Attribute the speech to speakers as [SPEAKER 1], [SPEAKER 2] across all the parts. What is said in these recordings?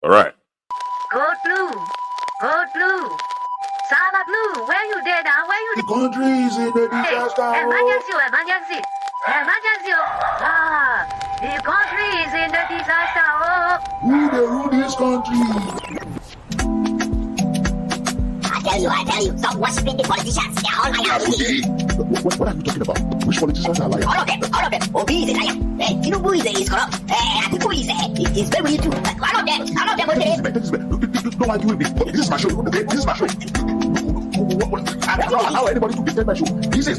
[SPEAKER 1] All right.
[SPEAKER 2] Code blue. Code blue. Saba blue. Where you dead now? Where you
[SPEAKER 3] The country is in a disaster.
[SPEAKER 2] Emergency, emergency. Emergency. The country is in the disaster.
[SPEAKER 3] Who they rule this country?
[SPEAKER 4] I tell you, stop worshiping the politicians. They're all liars.
[SPEAKER 3] What are you talking about? Which politicians are liars?
[SPEAKER 4] All of them. Obi is a liar. Tinubu is corrupt. Atiku is very too. All of them. Okay.
[SPEAKER 3] Don't argue with me. This is my show. Okay? This is my show. I don't allow anybody to defend my show. This is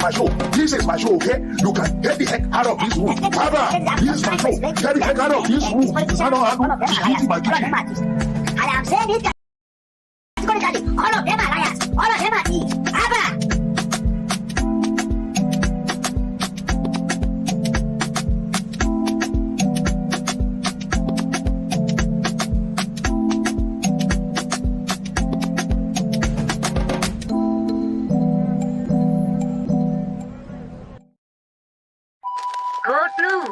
[SPEAKER 3] my show, okay? You can get the heck out of this room. Baba, this is my show. Get the heck out of this room. I don't have my kitchen.
[SPEAKER 4] I am saying it categorically. All of them are liars. All of them are thieves. Abba!
[SPEAKER 2] Code blue.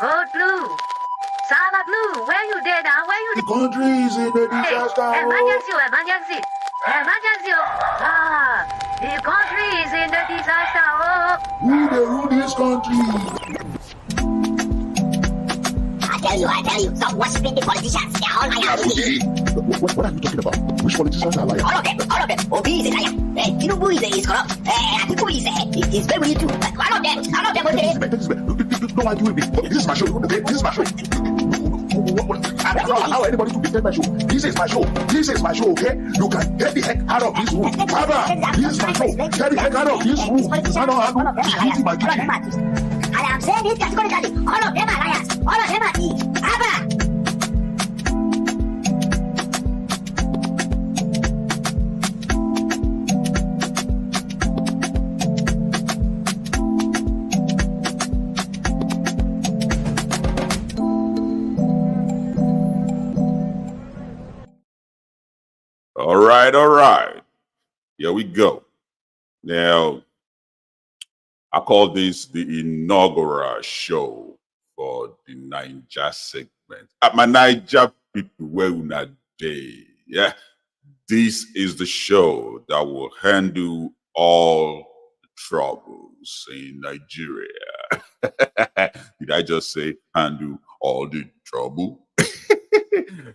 [SPEAKER 2] Code blue. Saba blue. Where you dead now? Where you
[SPEAKER 3] The country is in a disaster.
[SPEAKER 2] Emergency. The country is in the disaster.
[SPEAKER 3] Who they rule this country?
[SPEAKER 4] I tell you, stop worshiping the politicians. They're all liars.
[SPEAKER 3] What are you talking about? Which politicians are liars?
[SPEAKER 4] All of them. Obi is a liar. Tinubu is corrupt. Atiku is very too. All of them. Okay.
[SPEAKER 3] Don't argue with me. This is my show. Okay? This is my show. I don't allow anybody to defend my show. This is my show, okay? You can get the heck out of this room. Baba, this is my show. Get the heck out of this room. I don't have my kitchen.
[SPEAKER 4] I am saying it categorically. All of them are liars. All of them are thieves. Abba!
[SPEAKER 1] All right. Here we go. Now, I call this the inaugural show for the Niger segment. At my Niger people, where una day? Yeah, this is the show that will handle all the troubles in Nigeria. Did I just say handle all the trouble?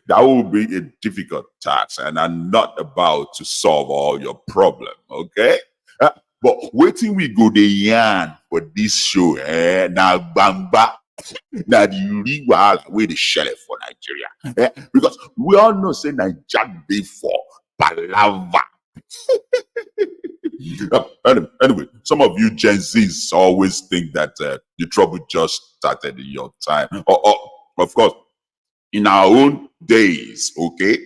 [SPEAKER 1] That will be a difficult task, and I'm not about to solve all your problem, okay? But waiting we go the yarn for this show, now bamba, now the real way the sheriff for Nigeria, because we all know say Nigeria before palava. Anyway, some of you Gen Zs always think that the trouble just started in your time, or of course, in our own days, okay,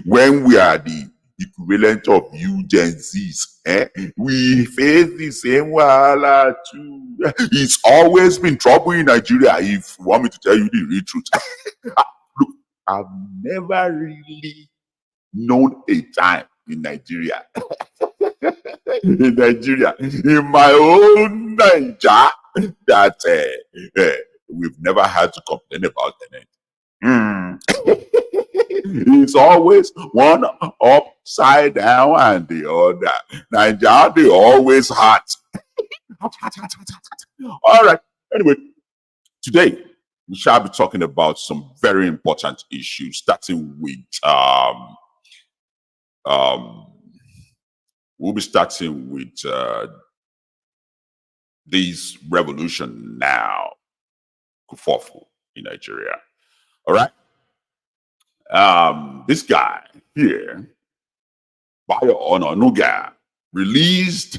[SPEAKER 1] when we are the equivalent of you Gen Zs, we face the same wahala too. It's always been trouble in Nigeria, if you want me to tell you the real truth. Look, I've never really known a time in Nigeria, in my own Nigeria, that we've never had to complain about anything. It's always one upside down and the other. Nigeria, they always hot. All right. Anyway, today we shall be talking about some very important issues, starting with we'll be starting with this revolution now, Kufuor in Nigeria. All right. This guy here, Bayo Onanuga, released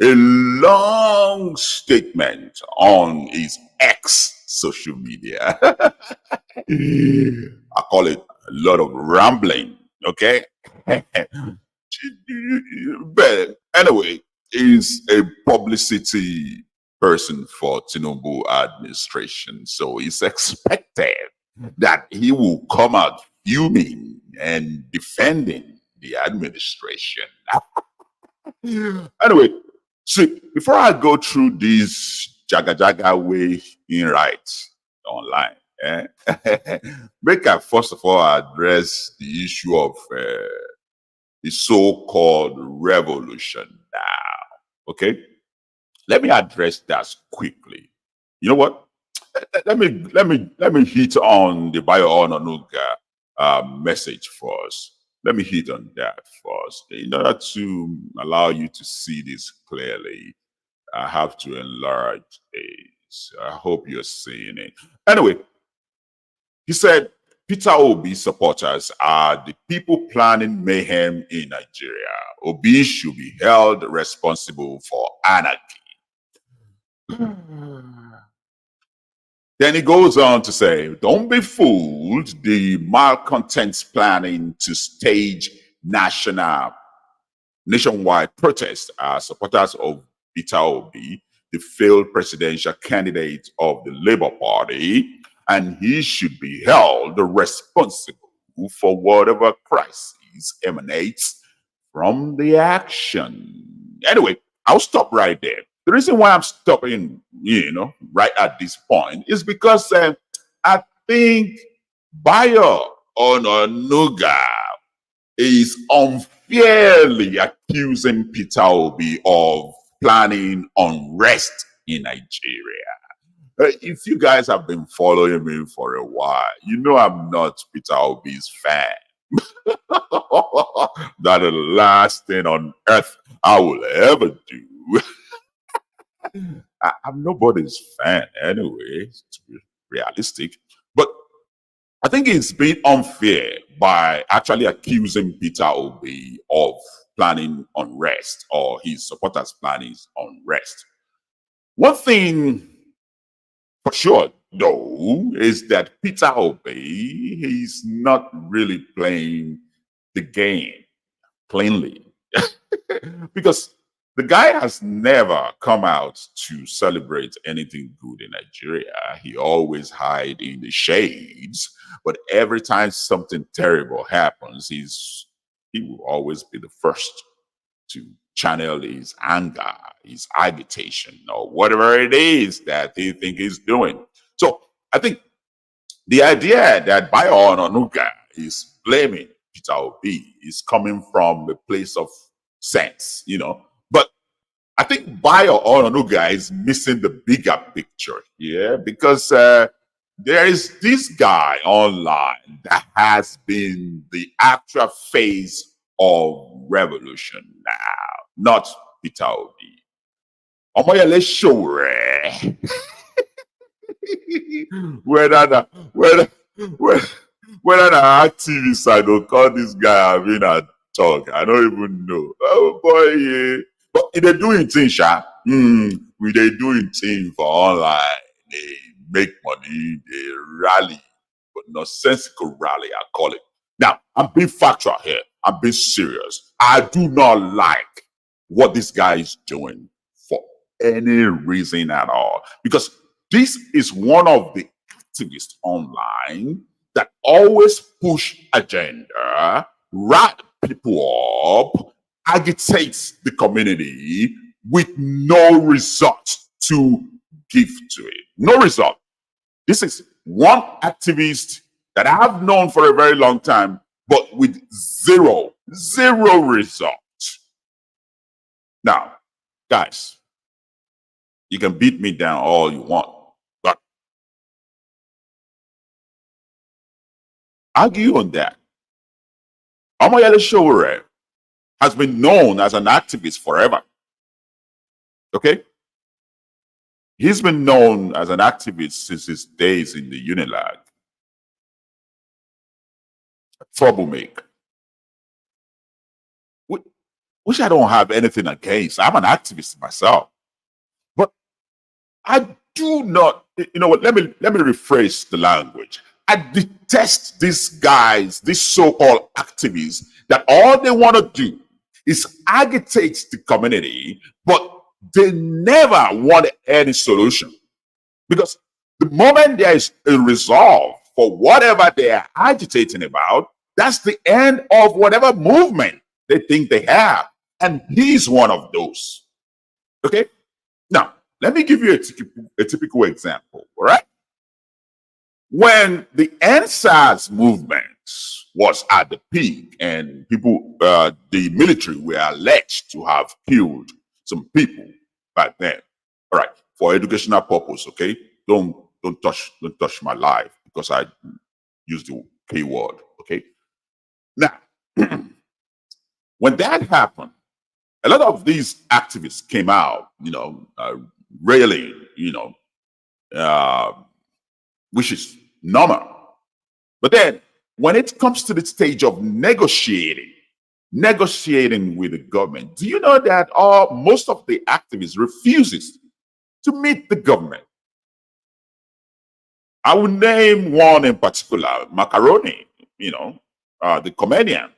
[SPEAKER 1] a long statement on his X social media. I call it a lot of rambling, okay? But anyway, he's a publicity person for Tinubu administration, so it's expected that he will come out fuming and defending the administration. Anyway, see, before I go through this jaga way in right online, Eh? Make I first of all address the issue of the so-called revolution now. Okay, let me address that quickly. You know what? Let me hit on the Bayo Onanuga message first. Let me hit on that first. In order to allow you to see this clearly, I have to enlarge this. I hope you're seeing it. Anyway, he said Peter Obi supporters are the people planning mayhem in Nigeria. Obi should be held responsible for anarchy. Then he goes on to say, don't be fooled. The malcontents planning to stage nationwide protests are supporters of Peter Obi, the failed presidential candidate of the Labour Party, and he should be held responsible for whatever crisis emanates from the action. Anyway, I'll stop right there. The reason why I'm stopping, right at this point is because I think Bayo Onanuga is unfairly accusing Peter Obi of planning unrest in Nigeria. If you guys have been following me for a while, you know I'm not Peter Obi's fan. That the last thing on earth I will ever do. I'm nobody's fan anyway, to be realistic. But I think it's been unfair by actually accusing Peter Obi of planning unrest, or his supporters planning unrest. One thing for sure, though, is that Peter Obi, he's not really playing the game plainly. Because the guy has never come out to celebrate anything good in Nigeria. He always hide in the shades. But every time something terrible happens, he will always be the first to channel his anger, his agitation, or whatever it is that he think he's doing. So I think the idea that Bayo Onanuga is blaming Peter Obi is coming from a place of sense, But I think Bayo Onanuga is missing the bigger picture here, because there is this guy online that has been the actual face of revolution now, not Peter Obi. Omoyele Sowore. whether the activists I go call this guy having a talk, I don't even know. Oh boy, yeah. But if they doing things, we they doing things for online. They make money, they rally, but nonsensical rally, I call it. Now, I'm being factual here. I'm being serious. I do not like what this guy is doing for any reason at all. Because this is one of the activists online that always push agenda, rile people up, agitates the community with no result to give to it. No result. This is one activist that I have known for a very long time, but with zero result. Now, guys, you can beat me down all you want, but argue on that. Omoyele Sowore has been known as an activist forever. Okay? He's been known as an activist since his days in the Unilag. A troublemaker. Which I don't have anything against. I'm an activist myself. But I do not, you know what, let me rephrase the language. I detest these guys, these so-called activists, that all they want to do is agitate the community, but they never want any solution. Because the moment there is a resolve for whatever they are agitating about, that's the end of whatever movement they think they have. And he's one of those. Okay? Now, let me give you a typical example, all right? when the NSAS movement was at the peak and people, the military were alleged to have killed some people back then. All right, for educational purpose, okay? Don't touch my life because I use the K word, okay? Now, when that happened, a lot of these activists came out, railing, which is normal. But then when it comes to the stage of negotiating with the government, do you know that most of the activists refuses to meet the government? I will name one in particular, Macaroni, the comedian,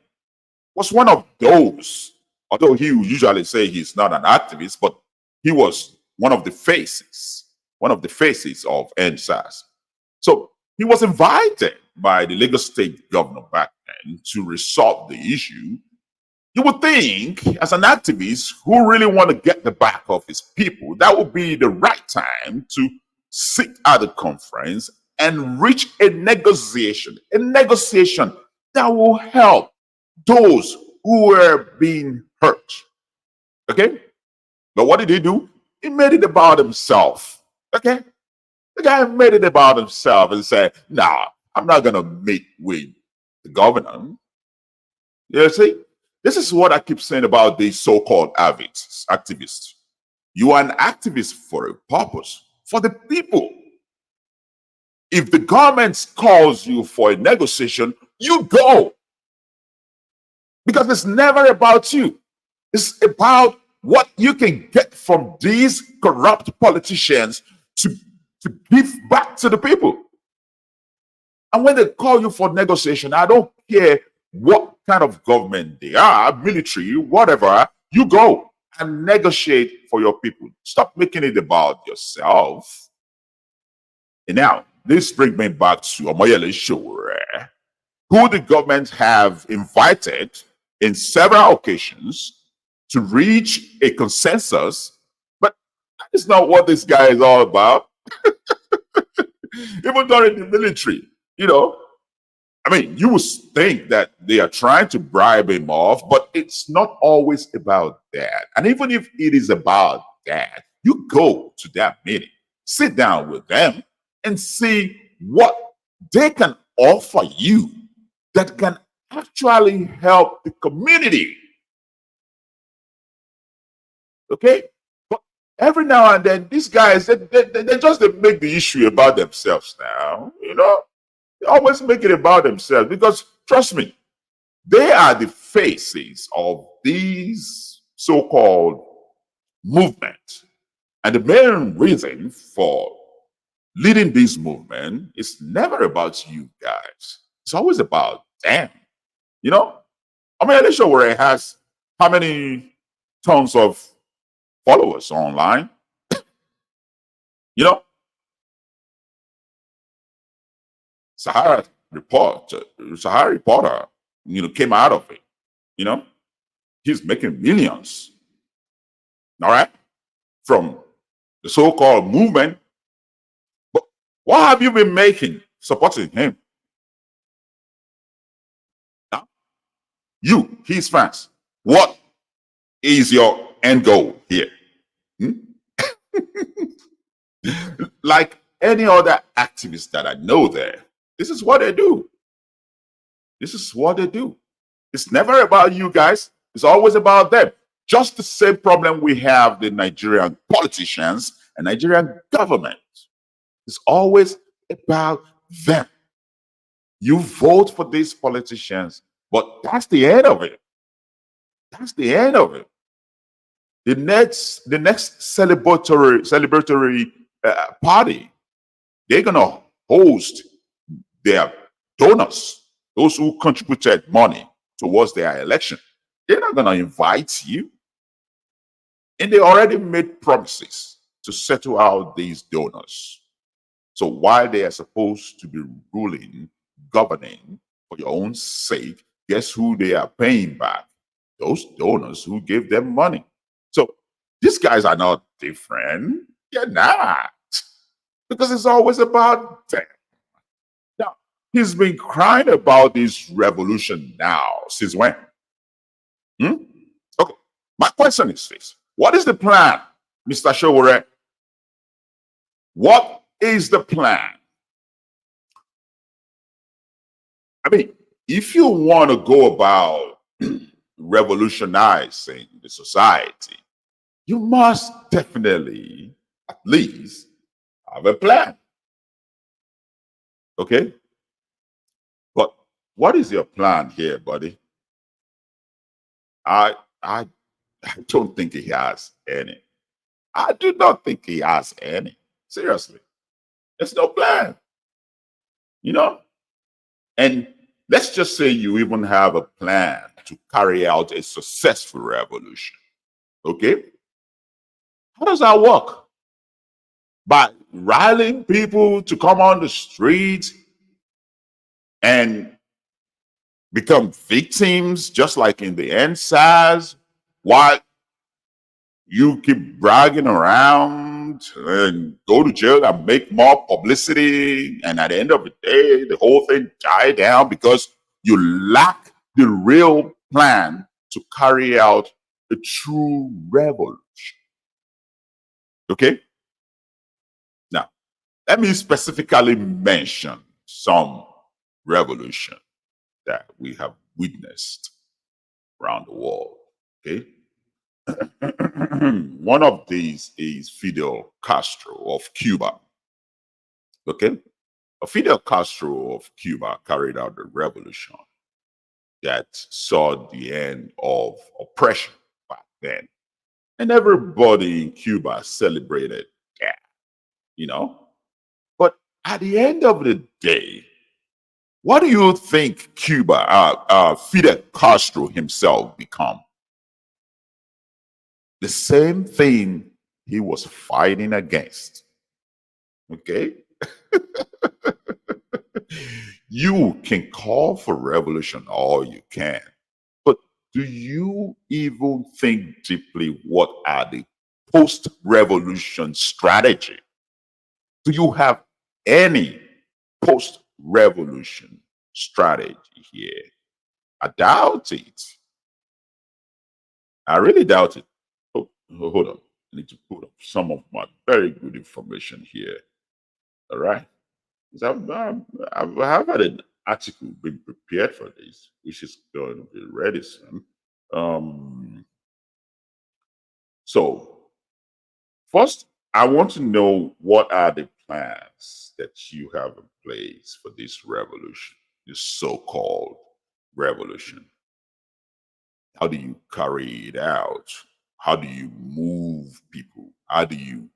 [SPEAKER 1] was one of those, although he usually say he's not an activist, but he was one of the faces of NSAS. So he was invited by the Lagos State governor back then to resolve the issue. You would think, as an activist who really want to get the back of his people, that would be the right time to sit at the conference and reach a negotiation that will help those who were being hurt. Okay? But what did he do? He made it about himself. Okay? The guy made it about himself and said, nah, I'm not going to meet with the governor. You see? This is what I keep saying about these so-called activists. You are an activist for a purpose, for the people. If the government calls you for a negotiation, you go. Because it's never about you. It's about what you can get from these corrupt politicians to give back to the people. And when they call you for negotiation, I don't care what kind of government they are, military, whatever, you go and negotiate for your people. Stop making it about yourself. And now, this brings me back to Omoyele Sowore, who the government have invited in several occasions to reach a consensus, but that's not what this guy is all about. Even during the military, I mean, you would think that they are trying to bribe him off, but it's not always about that. And even if it is about that, you go to that meeting, sit down with them, and see what they can offer you that can actually help the community. Okay? But every now and then, these guys, they just make the issue about themselves now, They always make it about themselves because, trust me, they are the faces of these so-called movements. And the main reason for leading this movement is never about you guys. It's always about them. I mean, Sowore has how many tons of followers online? Sahara Reporter, came out of it. He's making millions. All right, from the so-called movement. But what have you been making supporting him? Now, you, his fans, what is your end goal here? Like any other activist that I know there, this is what they do. This is what they do. It's never about you guys. It's always about them. Just the same problem we have the Nigerian politicians and Nigerian government. It's always about them. You vote for these politicians, but that's the end of it. That's the end of it. The next celebratory party, they're gonna host their donors, those who contributed money towards their election. They're not going to invite you. And they already made promises to settle out these donors. So while they are supposed to be ruling, governing for your own sake, guess who they are paying back? Those donors who gave them money. So these guys are not different. They're not. Because it's always about them. he's been crying about this revolution now. Since when? Okay. My question is this. What is the plan, Mr. Showore? What is the plan? I mean, if you want to go about revolutionizing the society, you must definitely at least have a plan. Okay? But what is your plan here, buddy? I don't think he has any. I do not think he has any. Seriously. There's no plan. You know? And let's just say you even have a plan to carry out a successful revolution. Okay? How does that work? By rallying people to come on the streets and become victims, just like in the NSAS, while you keep bragging around and go to jail and make more publicity, and at the end of the day, the whole thing died down because you lack the real plan to carry out a true revolution. Okay? Now, let me specifically mention some revolution that we have witnessed around the world. Okay? One of these is Fidel Castro of Cuba. Okay? Fidel Castro of Cuba carried out a revolution that saw the end of oppression back then. And everybody in Cuba celebrated that, you know? But at the end of the day, what do you think Fidel Castro himself become? The same thing he was fighting against. Okay? You can call for revolution all you can, but do you even think deeply what are the post-revolution strategy? Do you have any post-revolution strategy here? I doubt it. I really doubt it. Oh, hold on. I need to put up some of my very good information here. All right. I've had an article being prepared for this, which is going to be ready soon. So, first, I want to know what are the plans that you have in place for this revolution, this so-called revolution. How do you carry it out? How do you move people? How do you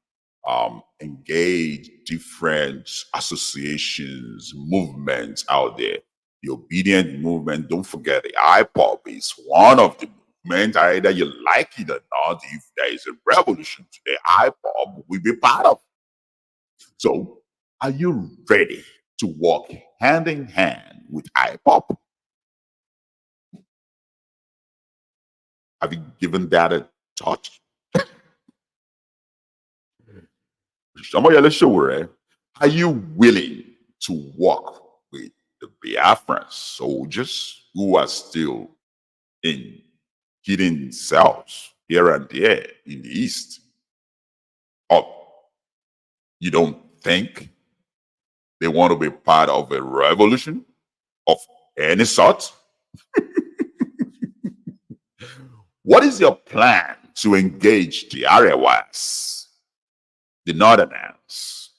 [SPEAKER 1] engage different associations, movements out there? The obedient movement, don't forget the IPOB is one of the movements, either you like it or not. If there is a revolution today, IPOB will be part of it. So, are you ready to walk hand in hand with IPOB? Have you given that a thought? Are you willing to work with the Biafran soldiers who are still in hidden cells here and there in the East? Or you don't think they want to be part of a revolution of any sort? What is your plan to engage the Arewas, the Northerners?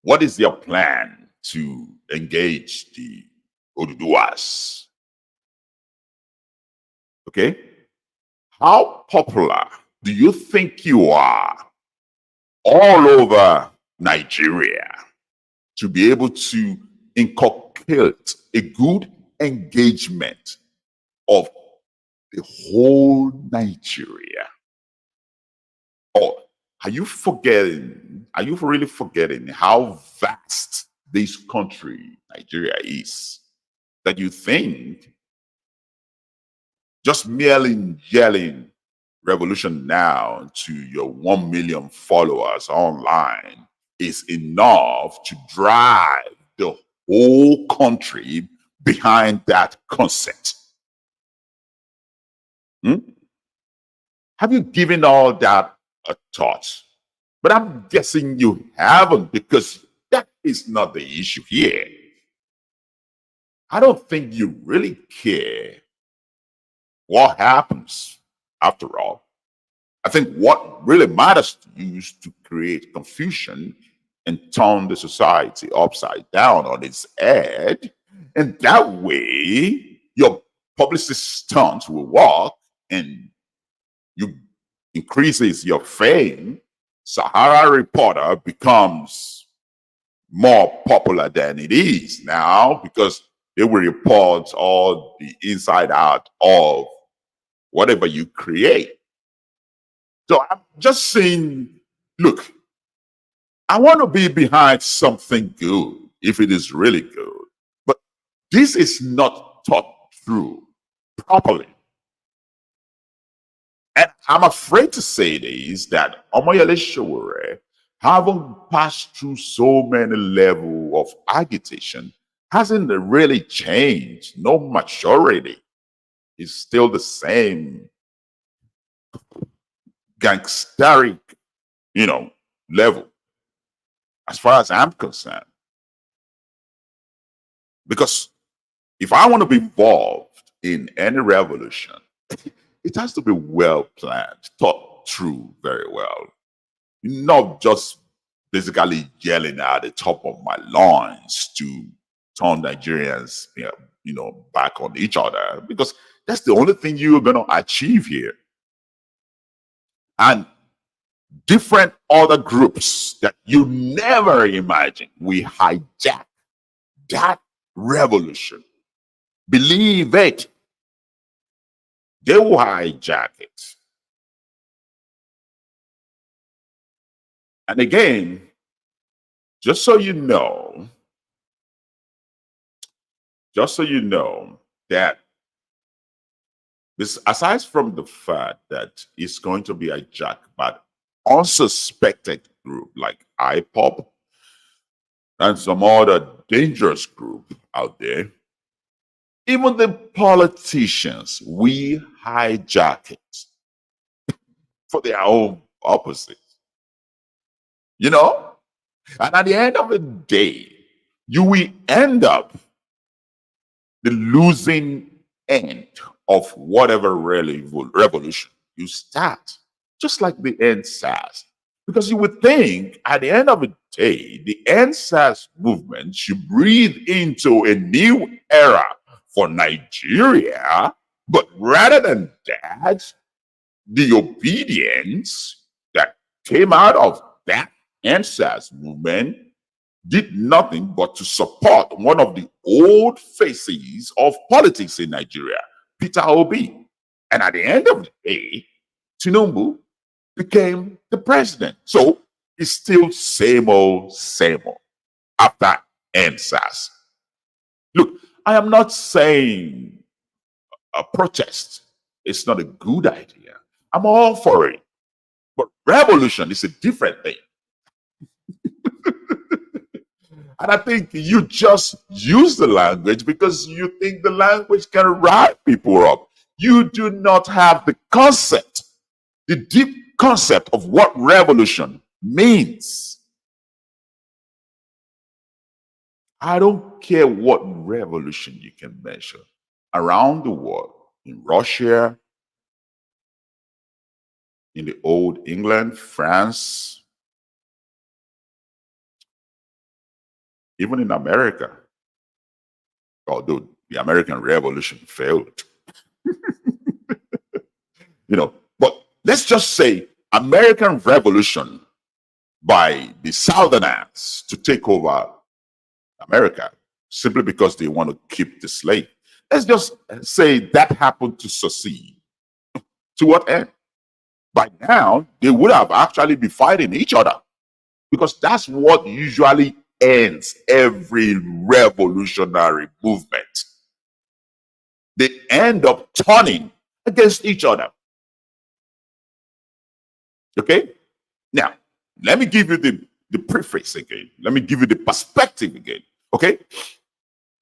[SPEAKER 1] What is your plan to engage the Oduduwas? Okay? How popular do you think you are all over Nigeria to be able to inculcate a good engagement of the whole Nigeria? Or are you forgetting? Are you really forgetting how vast this country, Nigeria, is? That you think just merely yelling revolution now to your 1 million followers online is enough to drive the whole country behind that concept? Hmm? Have you given all that a thought? But I'm guessing you haven't, because that is not the issue here. I don't think you really care what happens after all. I think what really matters to you is to create confusion and turn the society upside down on its head. And that way, your publicity stunt will work and you increases your fame. Sahara Reporter becomes more popular than it is now, because they will report all the inside out of whatever you create. So I'm just saying, look, I want to be behind something good if it is really good. But this is not thought through properly. And I'm afraid to say this, that Omoyele Sowore, having passed through so many levels of agitation, hasn't really changed. No maturity. It's still the same gangsteric, level, as far as I'm concerned. Because if I want to be involved in any revolution, it has to be well planned, thought through very well. Not just basically yelling at the top of my lungs to turn Nigerians, back on each other, because that's the only thing you're going to achieve here. And different other groups that you never imagined we hijack that revolution. Believe it. They will hijack it. And again, just so you know that this, aside from the fact that it's going to be hijacked by unsuspected group like IPOP and some other dangerous group out there, even the politicians, we hijack it for their own purposes. And at the end of the day, you will end up the losing end of whatever revolution you start, just like the NSAS. Because you would think at the end of the day, the NSAS movement should breathe into a new era for Nigeria, but rather than that, the obedience that came out of that NSAS movement did nothing but to support one of the old faces of politics in Nigeria, Peter Obi. And at the end of the day, Tinubu became the president. So it's still same old after NSAS. Look, I am not saying a protest is not a good idea. I'm all for it. But revolution is a different thing. And I think you just use the language because you think the language can rile people up. You do not have the concept, the deep concept of what revolution means. I don't care what revolution you can measure around the world, in Russia, in the old England, France, even in America, although the American Revolution failed. But let's just say American Revolution by the Southerners to take over America simply because they want to keep the slave. Let's just say that happened to succeed. To what end? By now, they would have actually been fighting each other, because that's what usually ends every revolutionary movement. They end up turning against each other. Okay? Now, let me give you the preface again. Let me give you the perspective again. Okay?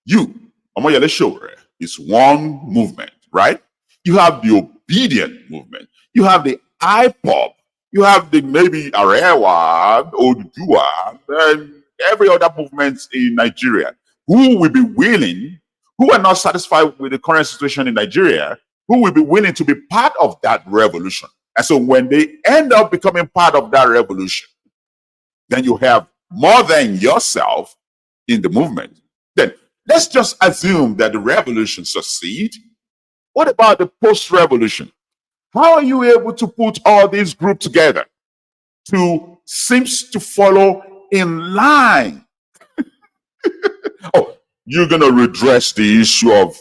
[SPEAKER 1] You, Omoyele Sowore, is one movement, right? You have the obedient movement. You have the IPOB. You have the maybe Arewa, Oduduwa, and every other movement in Nigeria who will be willing, who are not satisfied with the current situation in Nigeria, who will be willing to be part of that revolution. And so when they end up becoming part of that revolution, then you have more than yourself in the movement. Then let's just assume that the revolution succeeds. What about the post-revolution? How are you able to put all these groups together to seems to follow in line? Oh, you're going to redress the issue of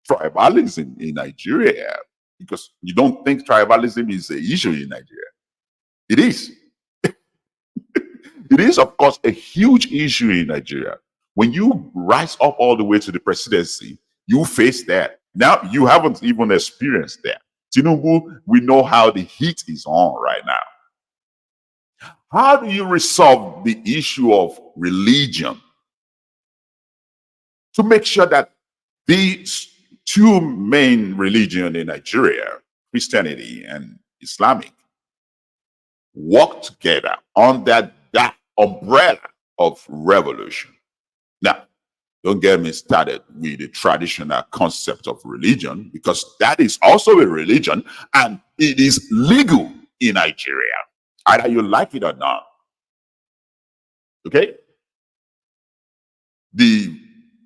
[SPEAKER 1] tribalism in Nigeria because you don't think tribalism is an issue in Nigeria. It is. It is, of course, a huge issue in Nigeria. When you rise up all the way to the presidency, you face that. Now, you haven't even experienced that. Tinubu, we know how the heat is on right now. How do you resolve the issue of religion to make sure that these two main religions in Nigeria, Christianity and Islamic, work together under that umbrella of revolution? Now, don't get me started with the traditional concept of religion, because that is also a religion and it is legal in Nigeria, either you like it or not. Okay? The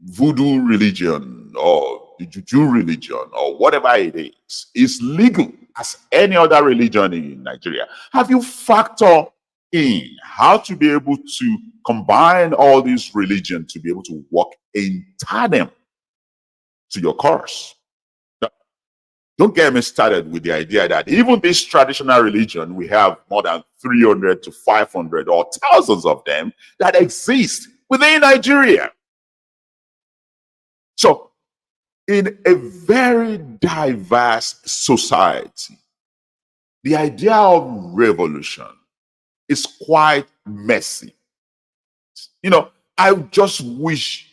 [SPEAKER 1] voodoo religion or the juju religion or whatever it is legal as any other religion in Nigeria. Have you factored in how to be able to combine all these religions to be able to work in tandem to your cause? Now, don't get me started with the idea that even this traditional religion, we have more than 300 to 500 or thousands of them that exist within Nigeria. So, in a very diverse society, the idea of revolution is quite messy. You know, I just wish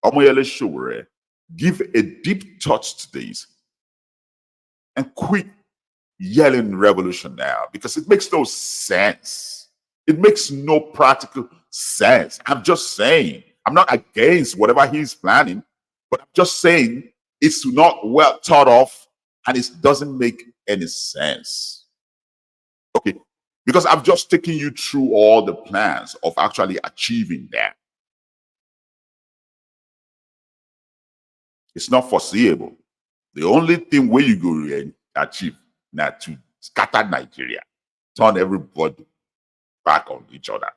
[SPEAKER 1] Omoyele Sowore give a deep thought to this and quit yelling revolution now, because it makes no sense. It makes no practical sense. I'm just saying, I'm not against whatever he's planning, but I'm just saying it's not well thought of and it doesn't make any sense. Okay, because I've just taken you through all the plans of actually achieving that. It's not foreseeable. The only thing where you go and achieve now to scatter Nigeria, turn everybody back on each other.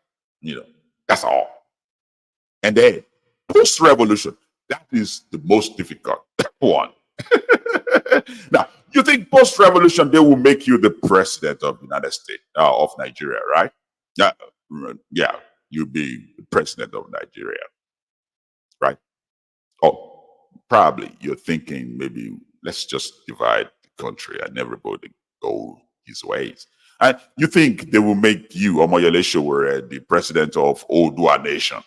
[SPEAKER 1] You know, that's all. And then post-revolution, that is the most difficult one. Now, you think post-revolution, they will make you the president of the United States, of Nigeria, right? Yeah, you'll be the president of Nigeria, right? Oh, probably you're thinking maybe let's just divide the country and everybody go his ways. And you think they will make you, Omoyele Sowore, the president of Odua Nation.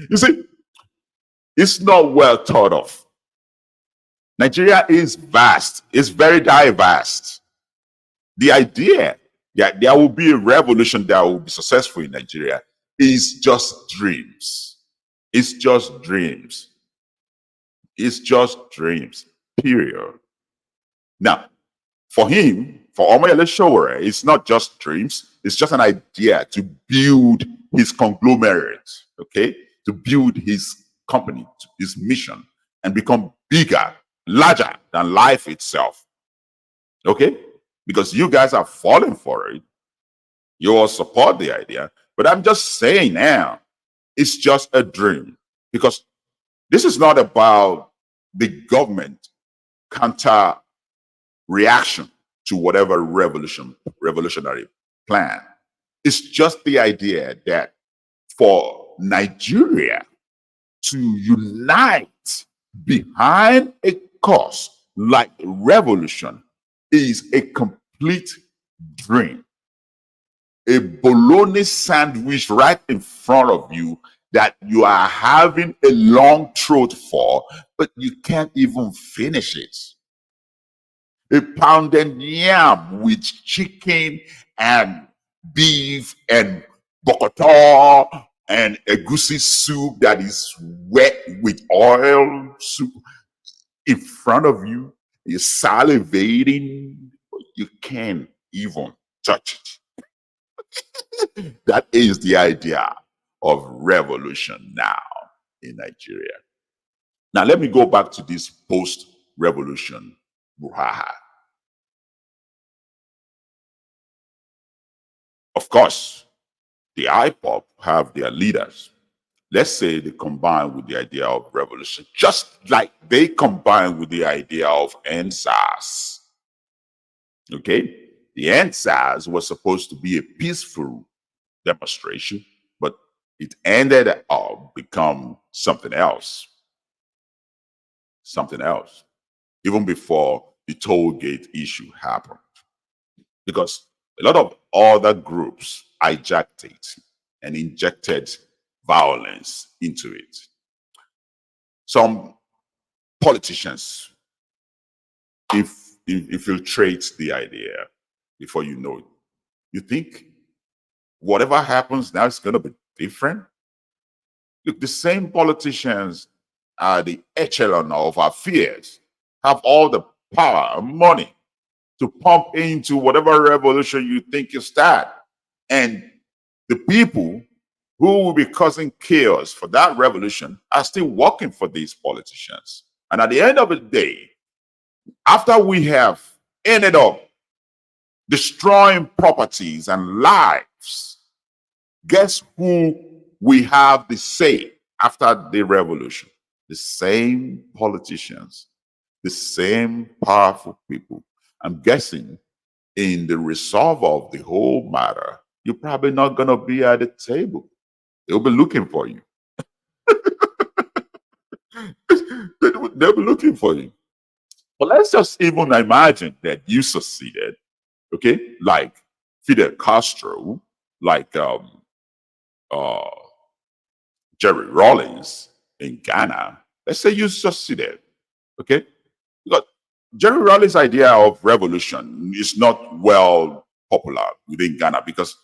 [SPEAKER 1] You see, it's not well thought of. Nigeria is vast. It's very diverse. The idea that there will be a revolution that will be successful in Nigeria is just dreams. It's just dreams. It's just dreams, period. Now, for him, for Omoyele Sowore, it's not just dreams. It's just an idea to build his conglomerate, okay? To build his company, his mission, and become bigger, larger than life itself, okay? Because you guys are falling for it. You all support the idea. But I'm just saying now, it's just a dream. Because this is not about the government counter reaction to whatever revolutionary plan. It's just the idea that for Nigeria to unite behind a cause like revolution is a complete dream. a bologna sandwich right in front of you that you are having a long throat for, but you can't even finish it. A pounded yam with chicken and beef and bokota and egusi soup that is wet with oil soup in front of you. You're salivating, but you can't even touch it. That is the idea of revolution now in Nigeria. Now, let me go back to this post-revolution brouhaha. Of course, the IPOP have their leaders. Let's say they combine with the idea of revolution, just like they combine with the idea of NSAS. Okay? The NSAS was supposed to be a peaceful demonstration, but it ended up become something else. Something else. Even before the toll gate issue happened. Because a lot of other groups hijacked it and injected violence into it. Some politicians infiltrate the idea before you know it. You think whatever happens now is going to be different? Look, the same politicians are the echelon of our fears, have all the power and money to pump into whatever revolution you think you start. And the people who will be causing chaos for that revolution are still working for these politicians. And at the end of the day, after we have ended up destroying properties and lives, guess who we have the say after the revolution? The same politicians, the same powerful people. I'm guessing in the resolve of the whole matter, you're probably not going to be at the table. They'll be looking for you. They'll be looking for you. But let's just even imagine that you succeeded, okay? Like Fidel Castro, like Jerry Rawlings in Ghana. Let's say you succeeded, okay? Because Jerry Rawlings' idea of revolution is not well popular within Ghana because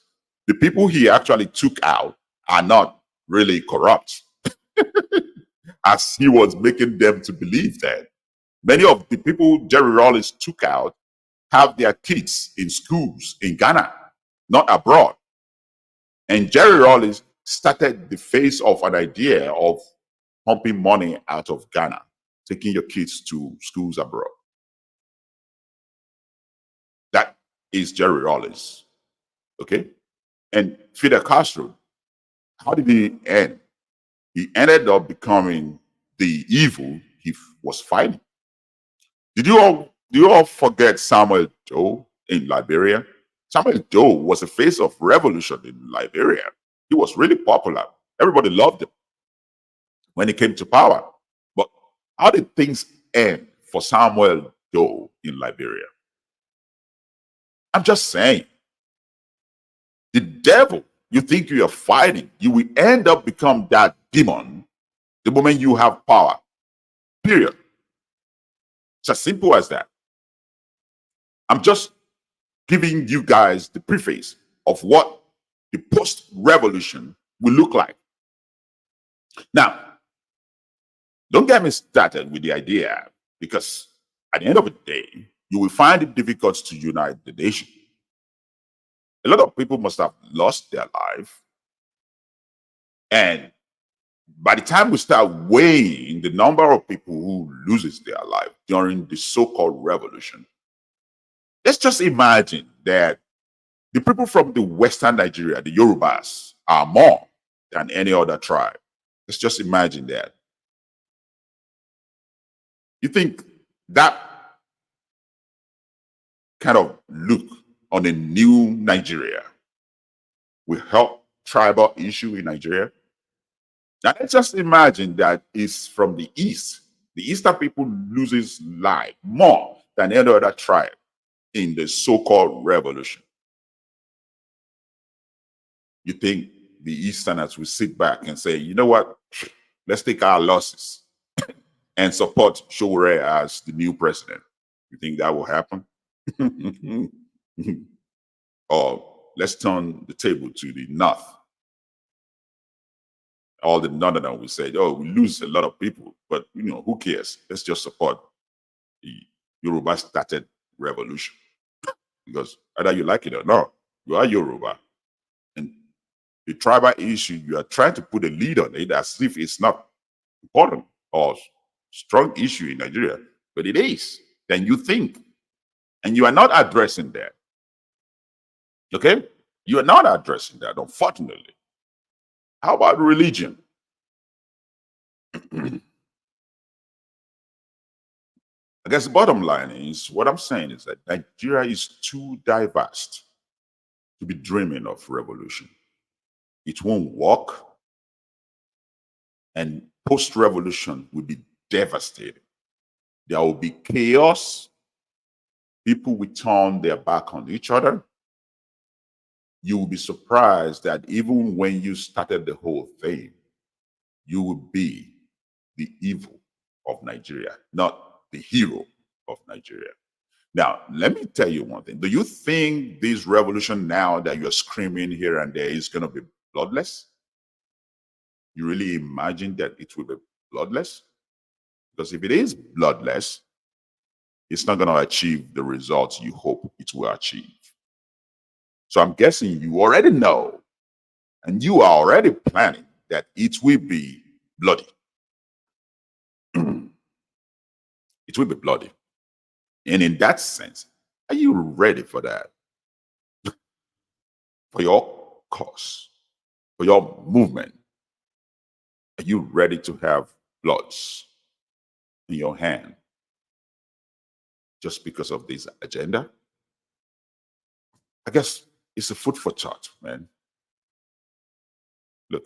[SPEAKER 1] the people he actually took out are not really corrupt, as he was making them to believe that. Many of the people Jerry Rawlings took out have their kids in schools in Ghana, not abroad. And Jerry Rawlings started the phase of an idea of pumping money out of Ghana, taking your kids to schools abroad. That is Jerry Rawlings, okay? And Fidel Castro, how did he end? He ended up becoming the evil he was fighting. Do you all forget Samuel Doe in Liberia? Samuel Doe was the face of revolution in Liberia. He was really popular. Everybody loved him when he came to power. But how did things end for Samuel Doe in Liberia? I'm just saying, the devil you think you are fighting, you will end up become that demon the moment you have power. Period. It's as simple as that. I'm just giving you guys the preface of what the post-revolution will look like. Now, don't get me started with the idea, because at the end of the day, you will find it difficult to unite the nation. A lot of people must have lost their life. And by the time we start weighing the number of people who loses their life during the so-called revolution, let's just imagine that the people from the Western Nigeria, the Yorubas, are more than any other tribe. Let's just imagine that. You think that kind of look on a new Nigeria will help tribal issue in Nigeria? Now let's just imagine that it's from the East. The Eastern people loses life more than any other tribe in the so-called revolution. You think the Easterners will sit back and say, you know what, let's take our losses and support Showore as the new president? You think that will happen? Or let's turn the table to the North. All the Northerners will say, oh, we lose a lot of people, but who cares? Let's just support the Yoruba started revolution. Because either you like it or not, you are Yoruba. And the tribal issue, you are trying to put a lead on it as if it's not important or strong issue in Nigeria, but it is. Then you think, and you are not addressing that. Okay? You are not addressing that, unfortunately. How about religion? I guess the bottom line is, what I'm saying is that Nigeria is too diverse to be dreaming of revolution. It won't work, and post-revolution will be devastating. There will be chaos. People will turn their back on each other. You will be surprised that even when you started the whole thing, you will be the evil of Nigeria, not the hero of Nigeria. Now, let me tell you one thing. Do you think this revolution now that you're screaming here and there is going to be bloodless? You really imagine that it will be bloodless? Because if it is bloodless, it's not going to achieve the results you hope it will achieve. So I'm guessing you already know, and you are already planning that it will be bloody. It will be bloody. And in that sense, are you ready for that? For your cause, for your movement? Are you ready to have bloods in your hand just because of this agenda? I guess it's a food for thought, man. Look,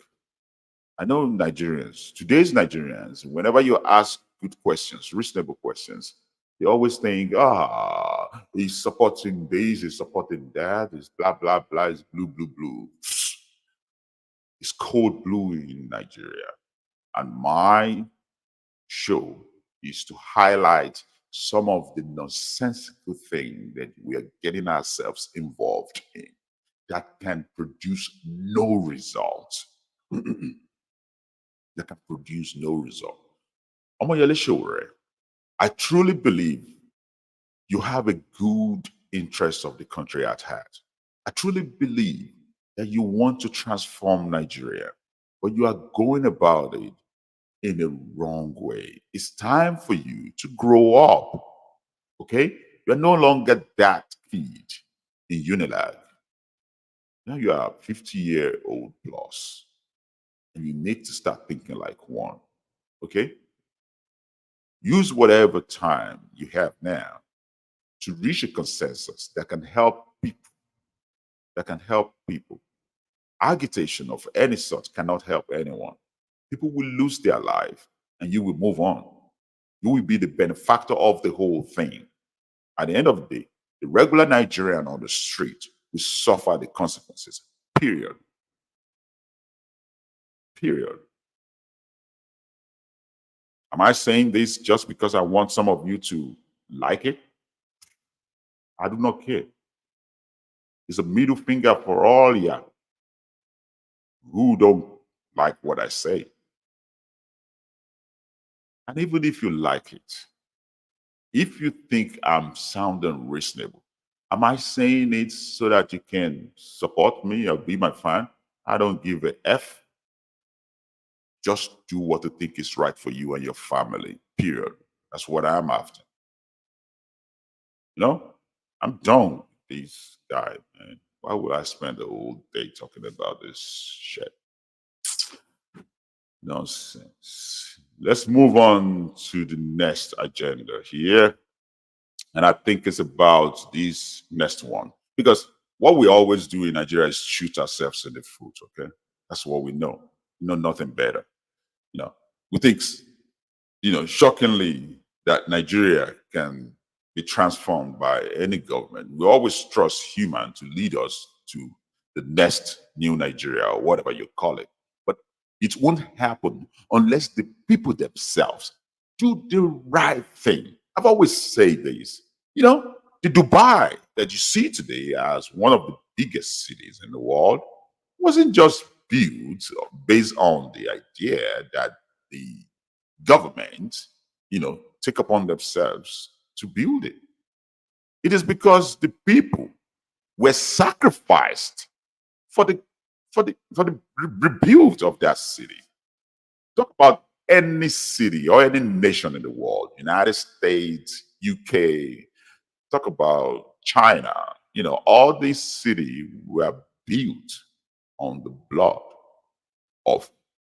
[SPEAKER 1] I know Nigerians, today's Nigerians, whenever you ask good questions, reasonable questions, they always think, he's supporting this, he's supporting that, it's blah, blah, blah, it's blue, blue, blue. It's cold blue in Nigeria. And my show is to highlight some of the nonsensical things that we are getting ourselves involved in that can produce no result. That can produce no result. Omoyele Sowore, I truly believe you have a good interest of the country at heart. I truly believe that you want to transform Nigeria, but you are going about it in the wrong way. It's time for you to grow up, okay? You're no longer that kid in Unilag. Now you are 50-year-old plus, and you need to start thinking like one, okay? Use whatever time you have now to reach a consensus that can help people. Agitation of any sort cannot help anyone. People will lose their life and you will move on. You will be the benefactor of the whole thing. At the end of the day, the regular Nigerian on the street will suffer the consequences. Period. Period. Am I saying this just because I want some of you to like it? I do not care. It's a middle finger for all ya who don't like what I say. And even if you like it, if you think I'm sounding reasonable, am I saying it so that you can support me or be my fan? I don't give a F. Just do what you think is right for you and your family, period. That's what I'm after. I'm done with this guy, man. Why would I spend the whole day talking about this shit? Nonsense. Let's move on to the next agenda here. And I think it's about this next one. Because what we always do in Nigeria is shoot ourselves in the foot, okay? That's what we know. We know nothing better. We think, shockingly, that Nigeria can be transformed by any government. We always trust human to lead us to the next new Nigeria or whatever you call it. But it won't happen unless the people themselves do the right thing. I've always said this. The Dubai that you see today as one of the biggest cities in the world wasn't just built based on the idea that the government, take upon themselves to build it. It is because the people were sacrificed for the rebuild of that city. Talk about any city or any nation in the world, United States, UK, talk about China, all these cities were built on the blood of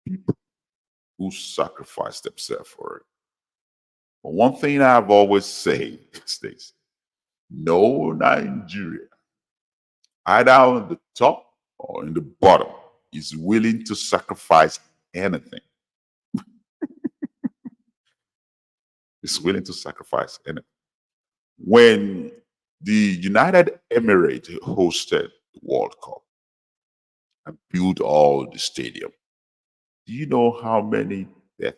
[SPEAKER 1] people who sacrificed themselves for it. But one thing I've always said is this: no Nigeria, either on the top or in the bottom, is willing to sacrifice anything. Is willing to sacrifice anything. When the United Emirates hosted the World Cup and built all the stadium, do you know how many deaths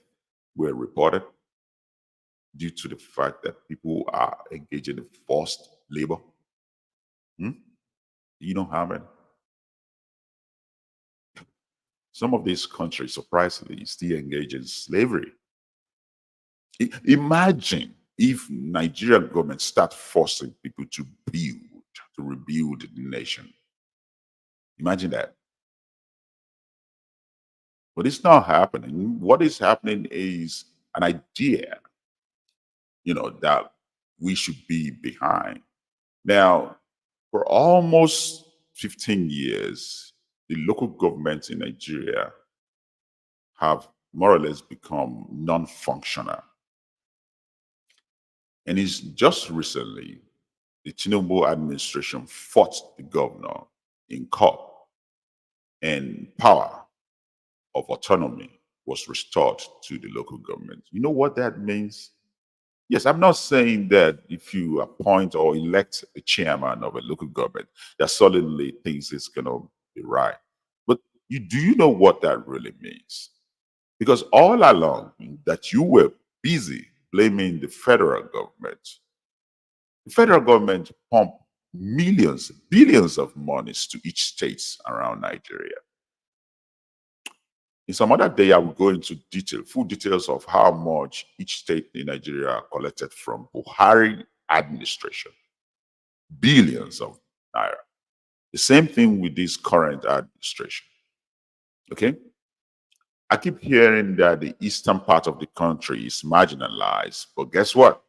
[SPEAKER 1] were reported due to the fact that people are engaging in forced labor? Do you know how many? Some of these countries, surprisingly, still engage in slavery. Imagine if Nigerian government start forcing people to rebuild the nation. Imagine that. But it's not happening. What is happening is an idea, that we should be behind. Now, for almost 15 years, the local governments in Nigeria have more or less become non-functional. And it's just recently the Tinubu administration fought the governor in court, and power of autonomy was restored to the local government. You know what that means? Yes, I'm not saying that if you appoint or elect a chairman of a local government, that suddenly things is going to be right. But do you know what that really means? Because all along that you were busy blaming the federal government. The federal government pumped millions, billions of monies to each state around Nigeria. In some other day, I will go into full details of how much each state in Nigeria collected from Buhari administration. Billions of naira. The same thing with this current administration. Okay? I keep hearing that the eastern part of the country is marginalized, but guess what?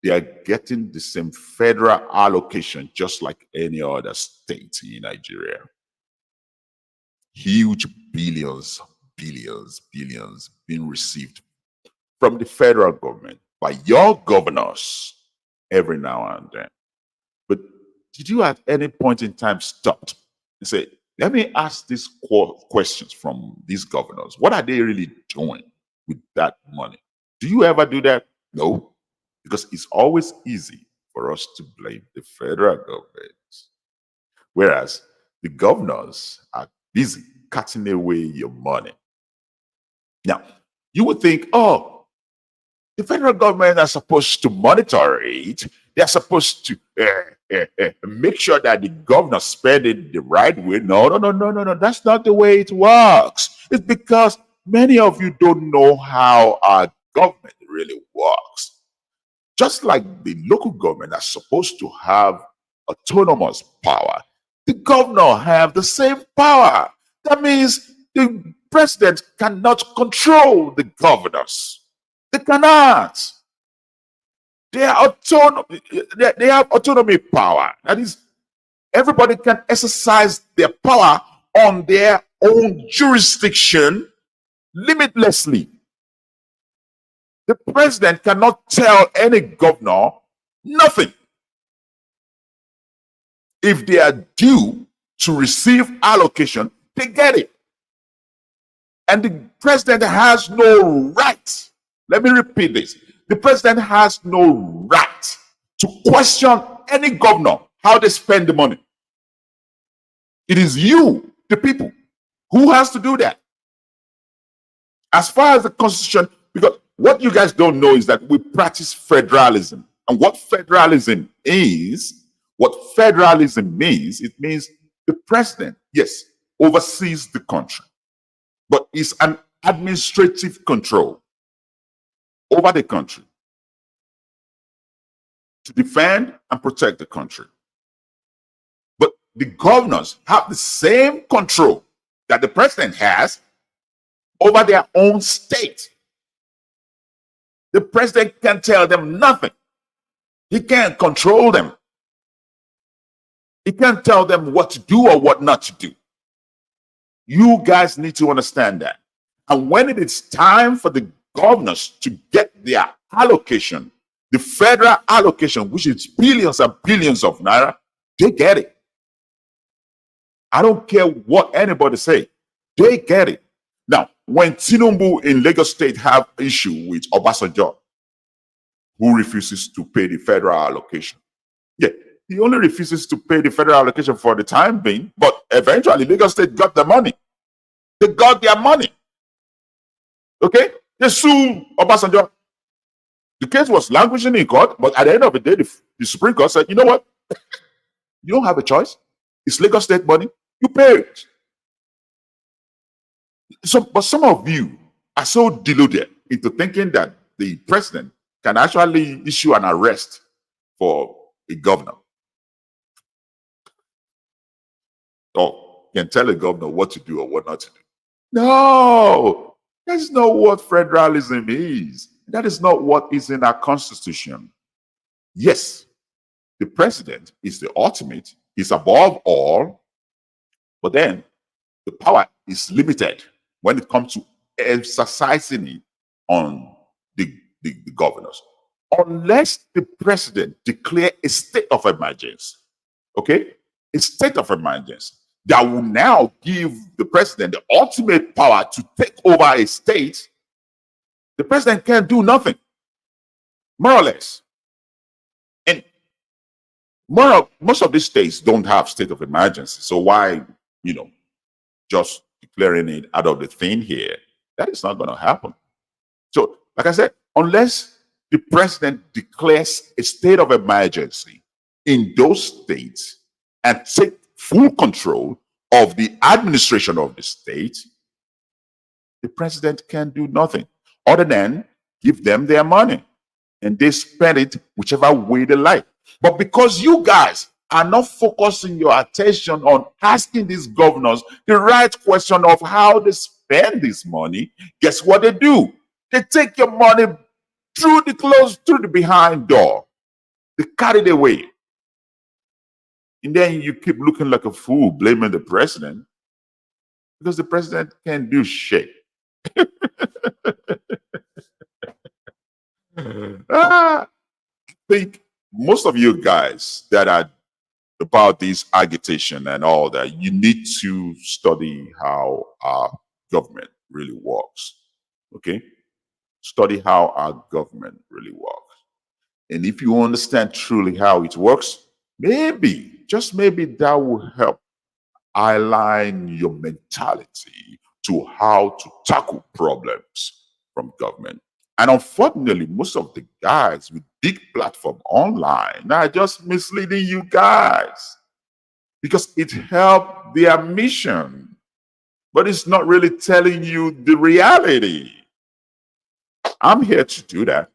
[SPEAKER 1] They are getting the same federal allocation just like any other state in Nigeria. Huge billions being received from the federal government by your governors every now and then. But did you at any point in time stop and say, let me ask these questions from these governors? What are they really doing with that money? Do you ever do that? No, because it's always easy for us to blame the federal government, whereas the governors are busy cutting away your money. Now, you would think, oh, the federal government are supposed to monitor it. They're supposed to make sure that the governor spend it the right way. No. That's not the way it works. It's because many of you don't know how our government really works. Just like the local government are supposed to have autonomous power, the governor have the same power. That means the president cannot control the governors. They cannot. They have autonomy power. That is, everybody can exercise their power on their own jurisdiction limitlessly. The president cannot tell any governor nothing. If they are due to receive allocation, they get it. And the president has no right. Let me repeat this. The president has no right to question any governor how they spend the money. It is you, the people, who has to do that. As far as the Constitution, because what you guys don't know is that we practice federalism. And what federalism means, it means the president, yes, oversees the country, but it's an administrative control over the country to defend and protect the country. But the governors have the same control that the president has over their own state. The president can't tell them nothing. He can't control them. He can't tell them what to do or what not to do. You guys need to understand that. And when it is time for the governors to get their allocation, the federal allocation, which is billions and billions of naira, they get it. I don't care what anybody say. They get it. Now, when Tinubu in Lagos State have issue with Obasanjo, who refuses to pay the federal allocation. Yeah, he only refuses to pay the federal allocation for the time being, but eventually Lagos State got the money. They got their money. Okay? They sued Obasanjo. The case was languishing in court, but at the end of the day, the Supreme Court said, you know what? You don't have a choice. It's Lagos State money. You pay it. But some of you are so deluded into thinking that the president can actually issue an arrest for a governor, or can tell a governor what to do or what not to do. No, that's not what federalism is. That is not what is in our Constitution. Yes, the president is the ultimate, he's above all, but then the power is limited when it comes to exercising it on the governors. Unless the president declare a state of emergency, okay? A state of emergency that will now give the president the ultimate power to take over a state, the president can't do nothing, more or less. And most of these states don't have state of emergency. So why, just declaring it out of the thin here? That is not going to happen. So, like I said, unless the president declares a state of emergency in those states and take full control of the administration of the state, the president can do nothing other than give them their money and they spend it whichever way they like. But because you guys are not focusing your attention on asking these governors the right question of how they spend this money, guess what they do? They take your money through the behind door. They carry it away. And then you keep looking like a fool, blaming the president, because the president can't do shit. I think most of you guys that are about this agitation and all that, you need to study how our government really works. Okay? Study how our government really works. And if you understand truly how it works, maybe, just maybe, that will help align your mentality to how to tackle problems from government. And unfortunately, most of the guys with big platform online are just misleading you guys because it helped their mission, but it's not really telling you the reality. I'm here to do that,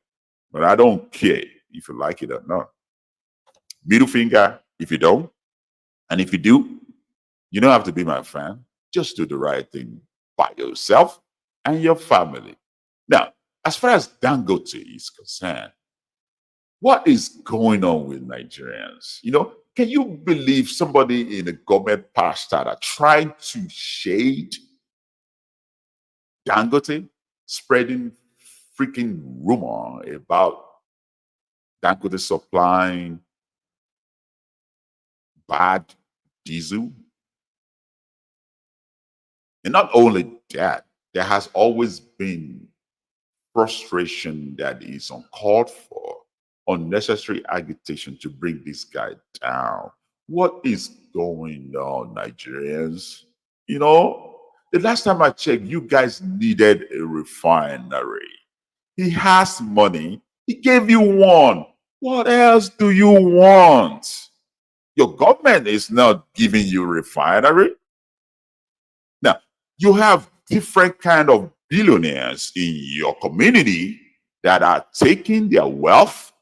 [SPEAKER 1] but I don't care if you like it or not. Middle finger if you don't, and if you do, you don't have to be my fan. Just do the right thing by yourself and your family. Now, as far as Dangote is concerned, what is going on with Nigerians? Can you believe somebody in a government parastatal trying to shade Dangote, spreading freaking rumor about Dangote supplying bad diesel? And not only that, there has always been frustration that is uncalled for, unnecessary agitation to bring this guy down. What is going on, Nigerians? You know, the last time I checked, you guys needed a refinery. He has money. He gave you one. What else do you want? Your government is not giving you refinery. Now, you have different kind of billionaires in your community that are taking their wealth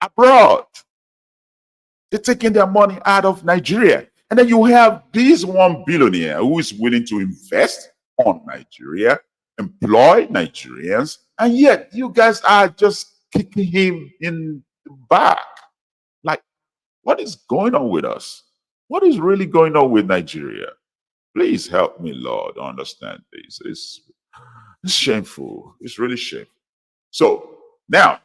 [SPEAKER 1] abroad. They're taking their money out of Nigeria. And then you have this one billionaire who is willing to invest on Nigeria, employ Nigerians, and yet you guys are just kicking him in the back. Like, what is going on with us? What is really going on with Nigeria? Please help me, Lord, understand this. It's shameful. It's really shameful. So now,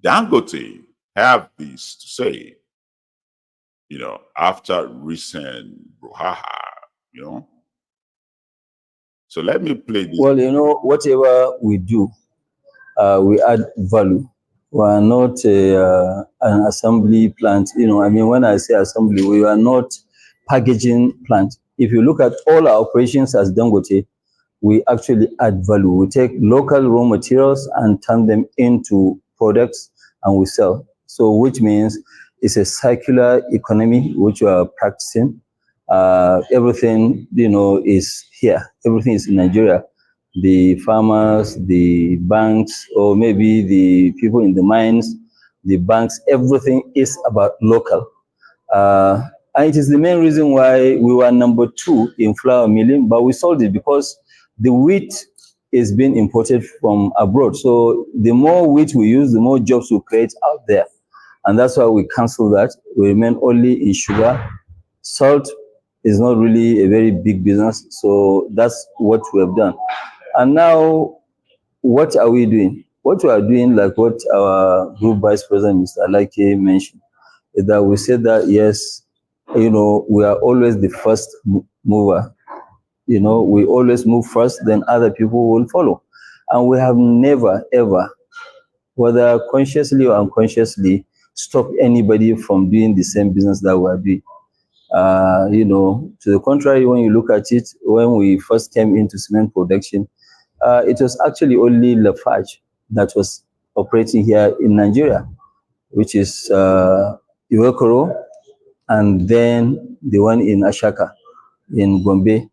[SPEAKER 1] Dangote have this to say, after recent brouhaha, you know. So let me play this.
[SPEAKER 5] Well, whatever we do, we add value. We are not an assembly plant. When I say assembly, we are not packaging plant. If you look at all our operations as Dangote, we actually add value. We take local raw materials and turn them into products and we sell. So which means it's a circular economy which we are practicing. Everything, is here. Everything is in Nigeria. The farmers, the banks, or maybe the people in the mines, the banks, everything is about local. And it is the main reason why we were number 2 in flour milling, but we sold it because the wheat is being imported from abroad. So the more wheat we use, the more jobs we create out there. And that's why we cancel that. We remain only in sugar. Salt is not really a very big business. So that's what we have done. And now, what are we doing? What we are doing, like what our group vice president, Mr. Alake, mentioned, is that we said that, yes, we are always the first mover. We always move first, then other people will follow. And we have never, ever, whether consciously or unconsciously, stopped anybody from doing the same business that we are doing. To the contrary, when you look at it, when we first came into cement production, it was actually only Lafarge that was operating here in Nigeria, which is Iwekoro, and then the one in Ashaka in Gombe.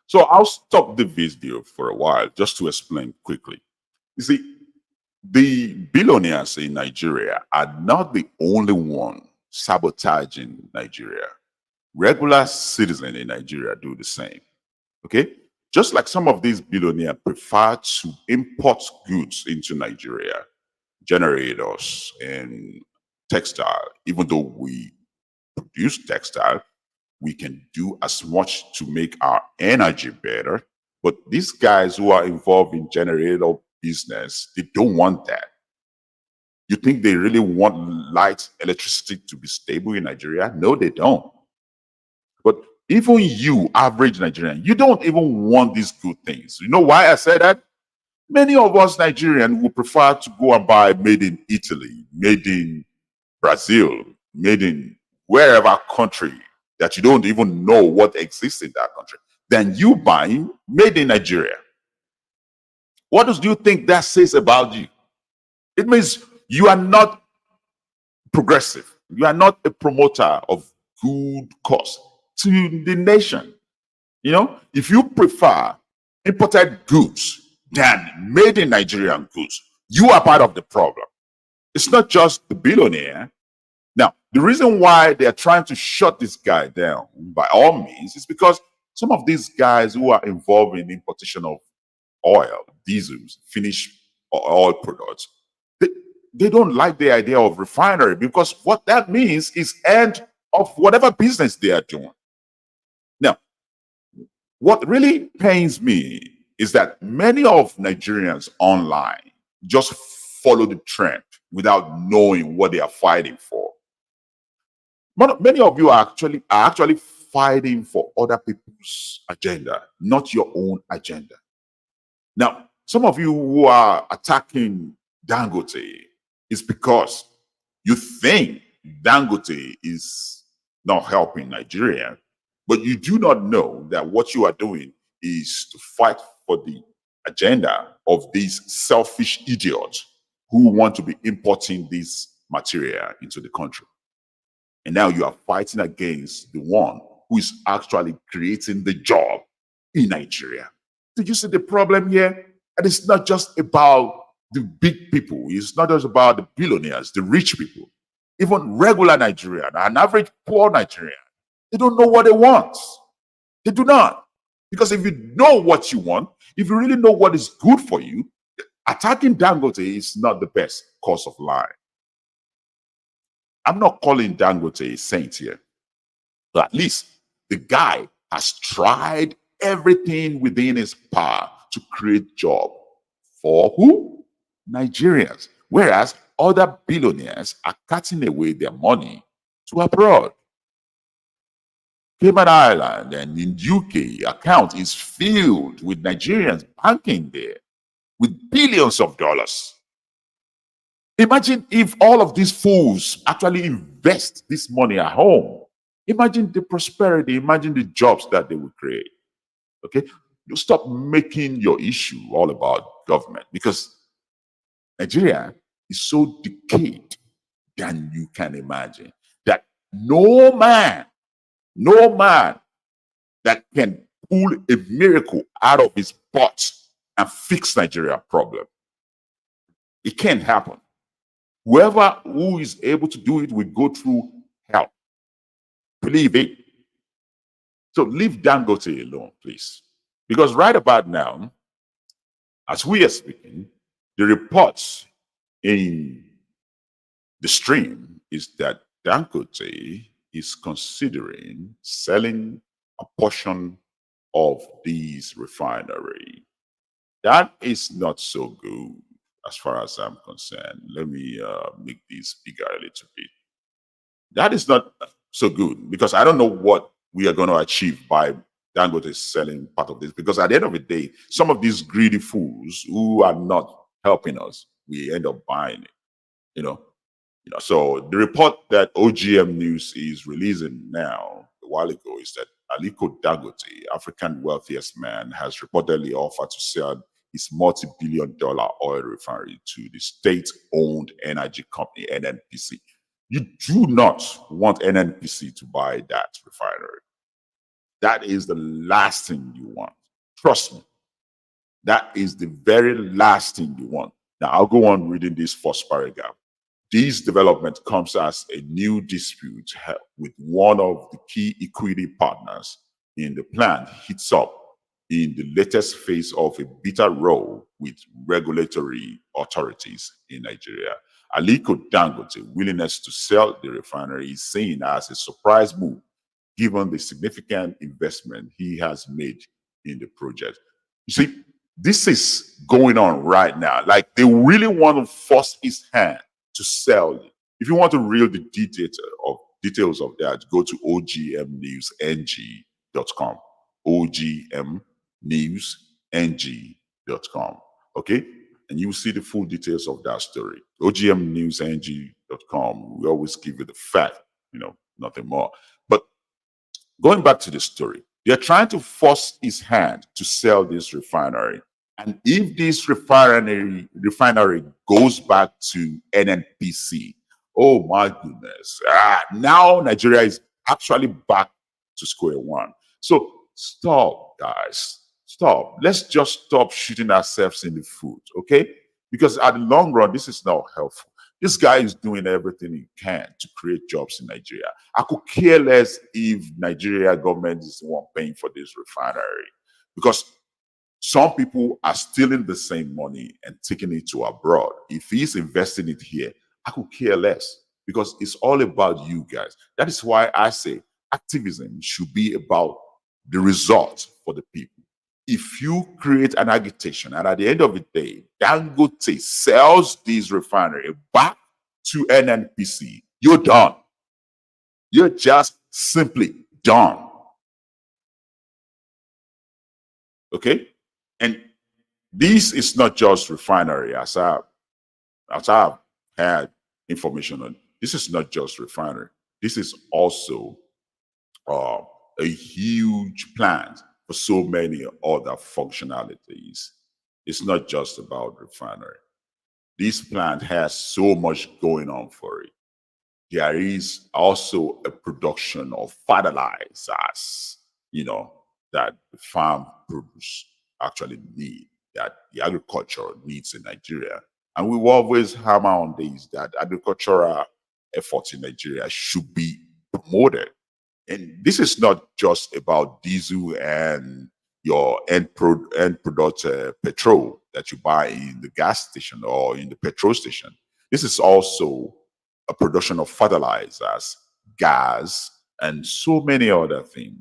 [SPEAKER 1] So I'll stop the video for a while just to explain quickly. You see, the billionaires in Nigeria are not the only one sabotaging Nigeria. Regular citizens in Nigeria do the same. Okay? Just like some of these billionaires prefer to import goods into Nigeria, generators and textile, even though we produce textile, we can do as much to make our energy better. But these guys who are involved in generator business, they don't want that. You think they really want light electricity to be stable in Nigeria? No, they don't. But even you, average Nigerian, you don't even want these good things. You know why I say that? Many of us Nigerians would prefer to go and buy made in Italy, made in Brazil, made in wherever country that you don't even know what exists in that country, than you buying made in Nigeria. What do you think that says about you? It means you are not progressive. You are not a promoter of good cause to the nation. If you prefer imported goods than made in Nigerian goods, you are part of the problem. It's not just the billionaire. Now, the reason why they are trying to shut this guy down by all means is because some of these guys who are involved in importation of oil, diesels, finished oil products, they don't like the idea of refinery, because what that means is end of whatever business they are doing. Now, what really pains me is that many of Nigerians online just follow the trend without knowing what they are fighting for. Many of you are actually fighting for other people's agenda, not your own agenda. Now, some of you who are attacking Dangote is because you think Dangote is not helping Nigeria, but you do not know that what you are doing is to fight for the agenda of these selfish idiots who want to be importing this material into the country. And now you are fighting against the one who is actually creating the job in Nigeria. Did you see the problem here? And it's not just about the big people. It's not just about the billionaires, the rich people. Even regular Nigerian, an average poor Nigerian, they don't know what they want. They do not. Because if you know what you want, if you really know what is good for you, attacking Dangote is not the best course of line. I'm not calling Dangote a saint here, but at least the guy has tried everything within his power to create job for who? Nigerians. Whereas other billionaires are cutting away their money to abroad. Cayman Island and in UK account is filled with Nigerians banking there with billions of dollars. Imagine if all of these fools actually invest this money at home. Imagine the prosperity, imagine the jobs that they will create. Okay? You stop making your issue all about government, because Nigeria is so decayed than you can imagine that no man that can pull a miracle out of his butt and fix Nigeria problem. It can't happen. Whoever who is able to do it will go through hell. Believe it. So leave Dangote alone, please. Because right about now, as we are speaking, the reports in the stream is that Dangote is considering selling a portion of these refinery. That is not so good as far as I'm concerned. Let me make this bigger a little bit. That is not so good, because I don't know what we are going to achieve by Dangote selling part of this, because at the end of the day, some of these greedy fools who are not helping us, we end up buying it, you know. So the report that OGM News is releasing now a while ago is that Aliko Dangote, African wealthiest man, has reportedly offered to sell his multi-billion-dollar oil refinery to the state-owned energy company NNPC. You do not want NNPC to buy that refinery. That is the last thing you want. Trust me. That is the very last thing you want. Now, I'll go on reading this first paragraph. This development comes as a new dispute with one of the key equity partners in the plant heats up in the latest phase of a bitter row with regulatory authorities in Nigeria. Aliko Dangote's willingness to sell the refinery is seen as a surprise move, given the significant investment he has made in the project. You see, this is going on right now. Like, they really want to force his hand to sell it. If you want to read the details of that, go to ogmnewsng.com. ogmnewsng.com. Okay? And you will see the full details of that story. ogmnewsng.com. We always give you the fact, nothing more. But going back to the story, they're trying to force his hand to sell this refinery. And if this refinery goes back to NNPC, oh my goodness, now Nigeria is actually back to square one. So stop, guys. Stop. Let's just stop shooting ourselves in the foot, okay? Because at the long run, this is not helpful. This guy is doing everything he can to create jobs in Nigeria. I could care less if Nigeria government is the one paying for this refinery, because some people are stealing the same money and taking it to abroad. If he's investing it here, I could care less, because it's all about you guys. That is why I say activism should be about the result for the people. If you create an agitation and at the end of the day, Dangote sells this refinery back to NNPC, you're done. You're just simply done. Okay? And this is not just refinery, as I've had information on. This is not just refinery. This is also uh, a huge plant for so many other functionalities. It's not just about refinery. This plant has so much going on for it. There is also a production of fertilizers, that the farm produce actually need, that the agriculture needs in Nigeria. And we will always hammer on this, that agricultural efforts in Nigeria should be promoted. And this is not just about diesel and your end product petrol that you buy in the gas station or in the petrol station. This is also a production of fertilizers, gas, and so many other things.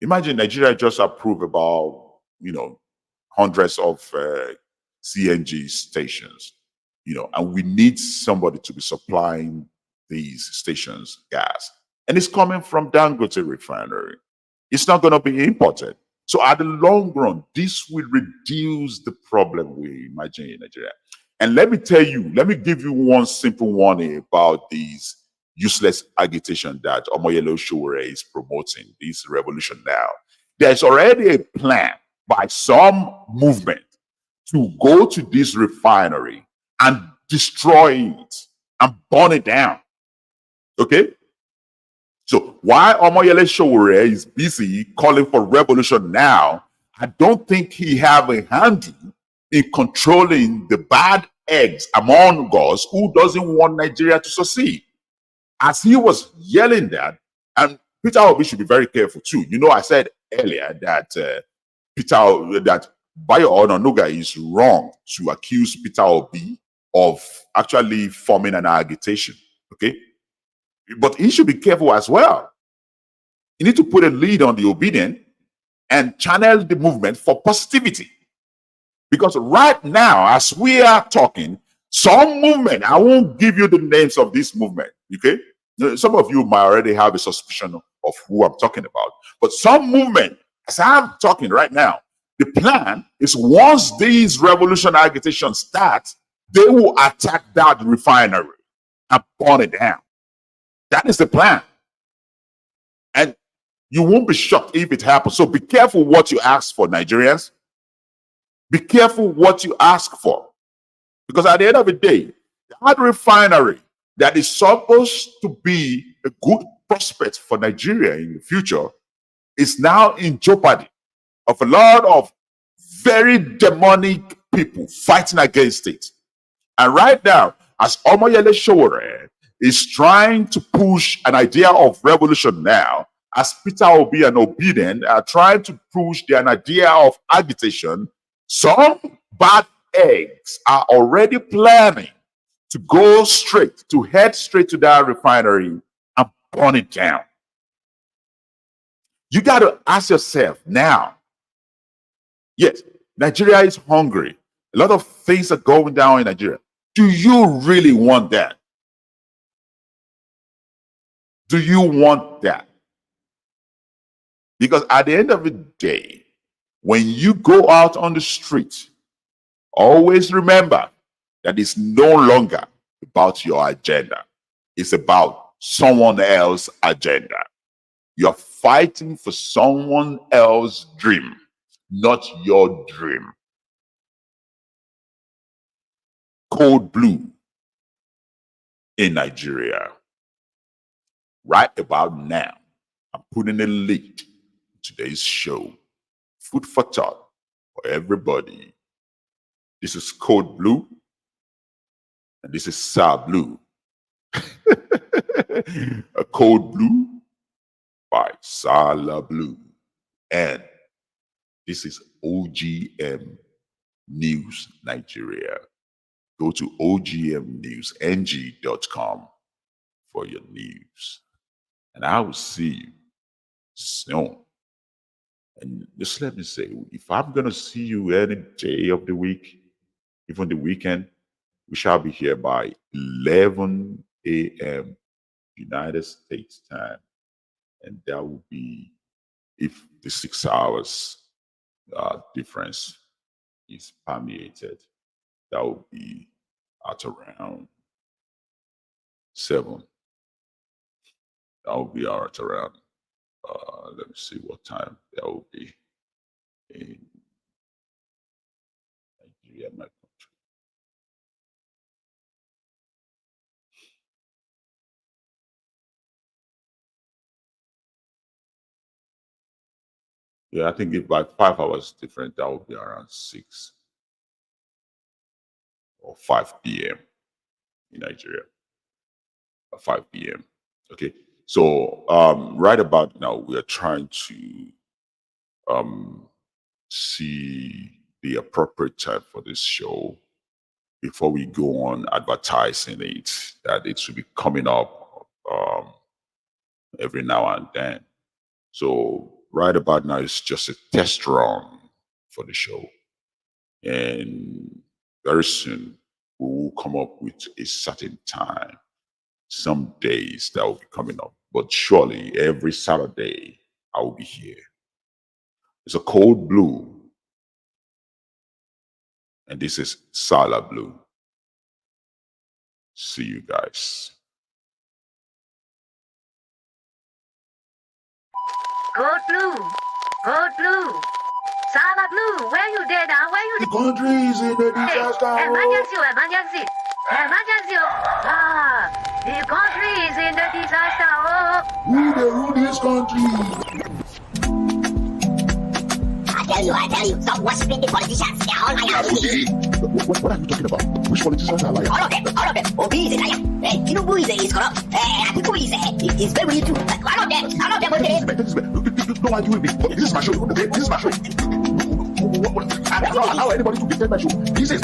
[SPEAKER 1] Imagine Nigeria just approved about, hundreds of CNG stations, and we need somebody to be supplying these stations gas. And it's coming from Dangote refinery. It's not going to be imported. So at the long run, this will reduce the problem we imagine in Nigeria. And let me give you one simple warning about these useless agitation that Omoyele Sowore is promoting, this revolution now. There's already a plan by some movement to go to this refinery and destroy it and burn it down. Okay? So while Omoyele Sowore is busy calling for revolution now, I don't think he have a handle in controlling the bad eggs among us who doesn't want Nigeria to succeed. As he was yelling that, and Peter Obi should be very careful too. I said earlier that that Bayo Onanuga is wrong to accuse Peter Obi of actually forming an agitation. Okay, but he should be careful as well. You need to put a lead on the obedient and channel the movement for positivity. Because right now, as we are talking, some movement, I won't give you the names of this movement, okay? Some of you might already have a suspicion of who I'm talking about. But some movement, as I'm talking right now, the plan is once these revolution agitations start, they will attack that refinery and burn it down. That is the plan. And you won't be shocked if it happens. So be careful what you ask for, Nigerians. Be careful what you ask for. Because at the end of the day, that refinery that is supposed to be a good prospect for Nigeria in the future is now in jeopardy of a lot of very demonic people fighting against it. And right now, as Omoyele Sowore is trying to push an idea of revolution now, as Peter Obi and Obedient are trying to push an idea of agitation, some bad eggs are already planning to head straight to that refinery and burn it down. You got to ask yourself now. Yes, Nigeria is hungry. A lot of things are going down in Nigeria. Do you really want that? Do you want that? Because at the end of the day, when you go out on the street, always remember that it's no longer about your agenda. It's about someone else's agenda. You're fighting for someone else's dream, not your dream. Code Blue in Nigeria. Right about now, I'm putting a link to today's show. Food for thought for everybody. This is Code Blue, and this is Sir Blue. A Code Blue by Sala Blue. And this is OGM News Nigeria. Go to ogmnewsng.com for your news. And I will see you soon. And just let me say, if I'm going to see you any day of the week, even the weekend, we shall be here by 11 a.m. United States time. And that will be, if the 6 hours difference is permeated, that will be at around 7. That will be at around Let me see what time that will be in Nigeria, my country. Yeah, I think if like 5 hours different, that would be around 6 or 5 p.m. in Nigeria. 5 p.m. Okay. So right about now we are trying to see the appropriate time for this show before we go on advertising it, that it should be coming up every now and then. So right about now it's just a test run for the show. And very soon we will come up with a certain time. Some days that will be coming up, but surely every Saturday I will be here. It's a cold blue, and this is Sala Blue. See you guys.
[SPEAKER 2] Code blue. Code blue. Sala blue. Where you there now? Where you
[SPEAKER 3] The country is in a
[SPEAKER 2] Hey,
[SPEAKER 3] disaster.
[SPEAKER 2] emergency, emergency. Emergency. The country is in the disaster.
[SPEAKER 3] Who they rule this country?
[SPEAKER 4] I tell you, stop worshiping the politicians. They're all liars.
[SPEAKER 3] Okay. What are you talking about? Which politicians are liars?
[SPEAKER 4] All of them. Obi is a liar. Tinubu is corrupt. Atiku is very too. All of them.
[SPEAKER 3] Don't argue with me. This is my show. Okay, this is my show. I cannot allow anybody to dictate my show. This is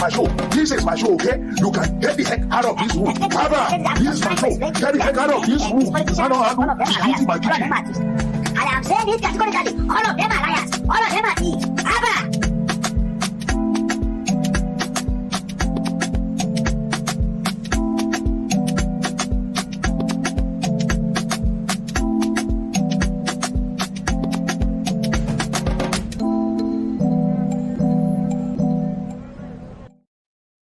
[SPEAKER 3] my show. Okay? You can get the heck out of this room. Baba, this is my show. Get the heck out of this room. I don't handle this my duty.
[SPEAKER 4] I am saying it categorically. All of them are liars. All of them are thieves. Abba,